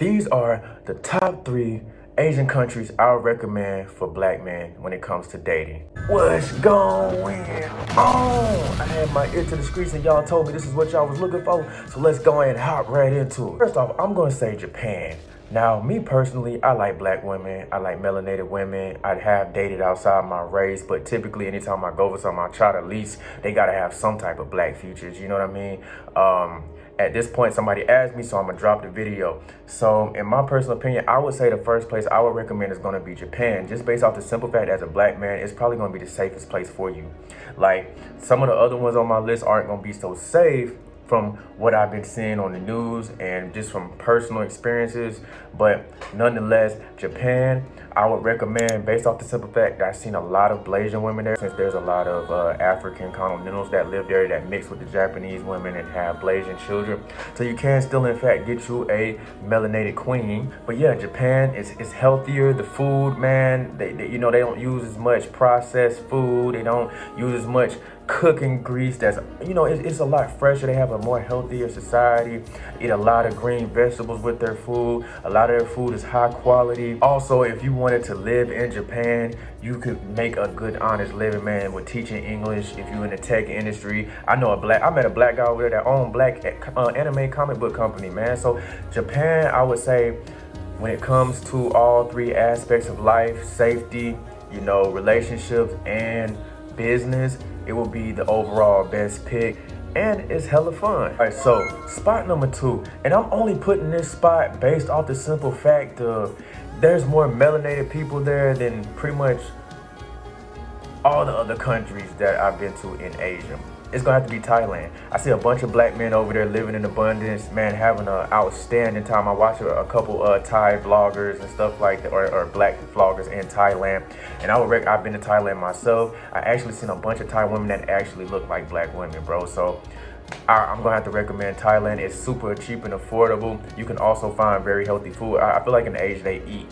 These are the top 3 Asian countries I would recommend for black men when it comes to dating. What's going on? I had my ear to the streets and y'all told me this is what y'all was looking for, so let's go ahead and hop right into it. First off, I'm gonna say Japan. Now, me personally, I like black women. I like melanated women. I have dated outside my race, but typically anytime I go for something, I try to at least, they gotta have some type of black features, you know what I mean? At this point, somebody asked me, so I'm gonna drop the video. So in my personal opinion, I would say the first place I would recommend is gonna be Japan, just based off the simple fact as a black man, it's probably gonna be the safest place for you. Like, some of the other ones on my list aren't gonna be so safe, from what I've been seeing on the news and just from personal experiences. But nonetheless, Japan, I would recommend based off the simple fact that I've seen a lot of Blasian women there, since there's a lot of African continentals that live there that mix with the Japanese women and have Blasian children. So you can still, in fact, get you a melanated queen. But yeah, Japan is healthier. The food, man, they don't use as much processed food. They don't use as much cooking grease. That's, it's a lot fresher. They have a more healthier society, eat a lot of green vegetables with their food. A lot of their food is high quality. Also, if you wanted to live in Japan, you could make a good, honest living, man, with teaching English. If you're in the tech industry, I met a black guy over there that owned black anime comic book company, man. So Japan, I would say, when it comes to all 3 aspects of life, safety, relationships and business, it will be the overall best pick, and it's hella fun. All right, so spot number 2, and I'm only putting this spot based off the simple fact of there's more melanated people there than pretty much all the other countries that I've been to in Asia. It's gonna have to be Thailand. I see a bunch of black men over there living in abundance, man, having an outstanding time. I watch a couple Thai vloggers and stuff like that, or black vloggers in Thailand. And I've been to Thailand myself. I actually seen a bunch of Thai women that actually look like black women, bro. So I'm gonna have to recommend Thailand. It's super cheap and affordable. You can also find very healthy food. I feel like in Asia they eat,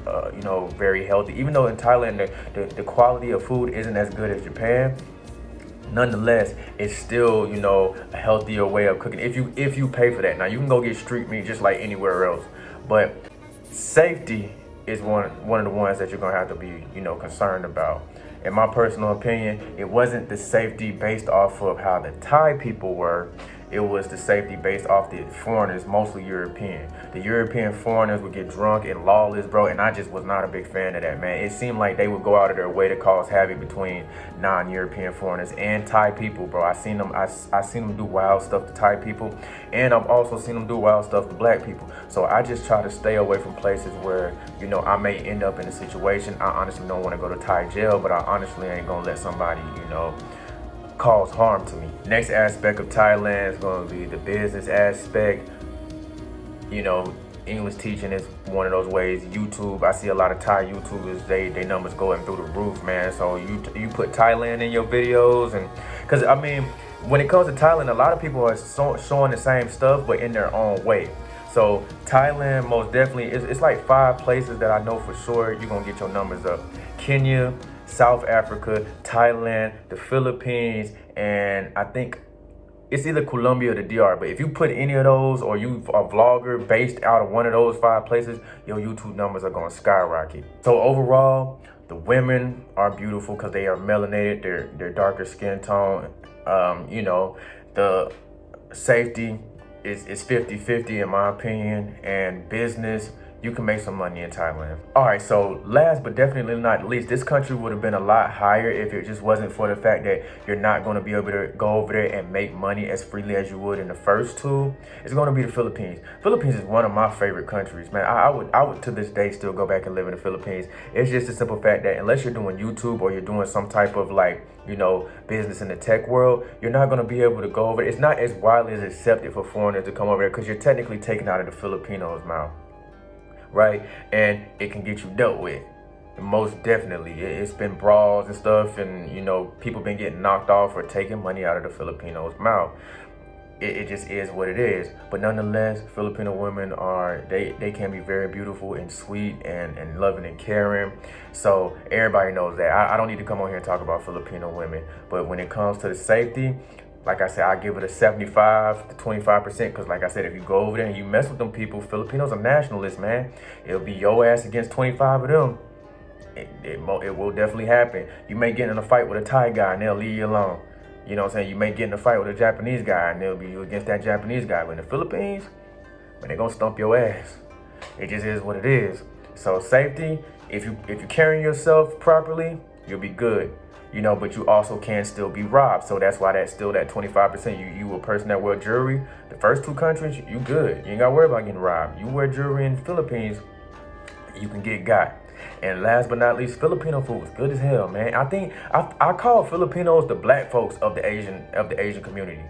very healthy. Even though in Thailand the quality of food isn't as good as Japan, nonetheless, it's still, a healthier way of cooking if you pay for that. Now, you can go get street meat just like anywhere else, but safety is one of the ones that you're gonna have to be, concerned about. In my personal opinion, it wasn't the safety based off of how the Thai people were. It was the safety based off the foreigners, mostly European. The European foreigners would get drunk and lawless, bro, and I just was not a big fan of that, man. It seemed like they would go out of their way to cause havoc between non-European foreigners and Thai people, bro. I seen them do wild stuff to Thai people, and I've also seen them do wild stuff to black people. So I just try to stay away from places where, I may end up in a situation. I honestly don't want to go to Thai jail, but I honestly ain't gonna let somebody, cause harm to me. Next aspect of Thailand is going to be the business aspect. English teaching is one of those ways. YouTube, I see a lot of Thai YouTubers, they numbers going through the roof, man. So you put Thailand in your videos, and because when it comes to Thailand, a lot of people are showing the same stuff but in their own way. So Thailand, most definitely, it's like 5 places that I know for sure you're gonna get your numbers up. Kenya, South Africa, Thailand, the Philippines, and I think it's either Colombia or the DR. But if you put any of those, or you a vlogger based out of one of those 5 places, your YouTube numbers are going to skyrocket. So overall, the women are beautiful because they are melanated. They're darker skin tone. The safety is 50-50 in my opinion, and business, you can make some money in Thailand. All right, so last but definitely not least, this country would have been a lot higher if it just wasn't for the fact that you're not going to be able to go over there and make money as freely as you would in the first 2. It's going to be the Philippines. Philippines is one of my favorite countries, man. I would to this day still go back and live in the Philippines. It's just a simple fact that unless you're doing YouTube or you're doing some type of business in the tech world, you're not going to be able to go over. It's not as widely as accepted for foreigners to come over there because you're technically taken out of the Filipinos' mouth. Right, and it can get you dealt with. Most definitely, it's been brawls and stuff, and people been getting knocked off or taking money out of the Filipinos' mouth. It just is what it is. But nonetheless, Filipino women they can be very beautiful and sweet and loving and caring. So everybody knows that. I don't need to come on here and talk about Filipino women, but when it comes to the safety, like I said, I give it a 75 to 25%, because like I said, if you go over there and you mess with them people, Filipinos are nationalists, man. It'll be your ass against 25 of them. It will definitely happen. You may get in a fight with a Thai guy and they'll leave you alone. You know what I'm saying? You may get in a fight with a Japanese guy and they'll be you against that Japanese guy. But in the Philippines, man, they're gonna stump your ass. It just is what it is. So safety, if you carrying yourself properly, you'll be good. You know, but you also can still be robbed. So that's why that's still that 25%. You a person that wear jewelry, the first two countries, you good. You ain't gotta worry about getting robbed. You wear jewelry in the Philippines, you can get got. And last but not least, Filipino food is good as hell, man. I think I call Filipinos the black folks of the Asian community.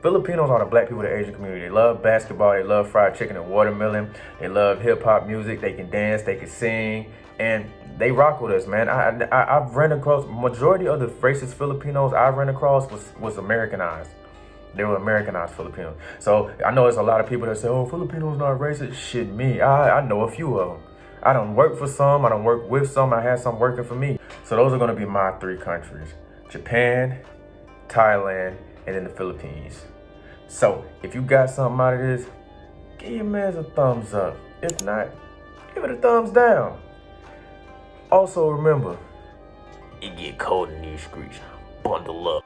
Filipinos are the black people of the Asian community. They love basketball, they love fried chicken and watermelon, they love hip hop music, they can dance, they can sing, and they rock with us, man. I've ran across majority of the racist Filipinos I ran across was Americanized. They were Americanized Filipinos. So I know there's a lot of people that say, "Oh, Filipinos not racist." Shit, me. I know a few of them. I don't work for some, I don't work with some, I had some working for me. So those are gonna be my three countries: Japan, Thailand, and then the Philippines. So if you got something out of this, give your man a thumbs up. If not, give it a thumbs down. Also remember, it get cold in these streets. Bundle up.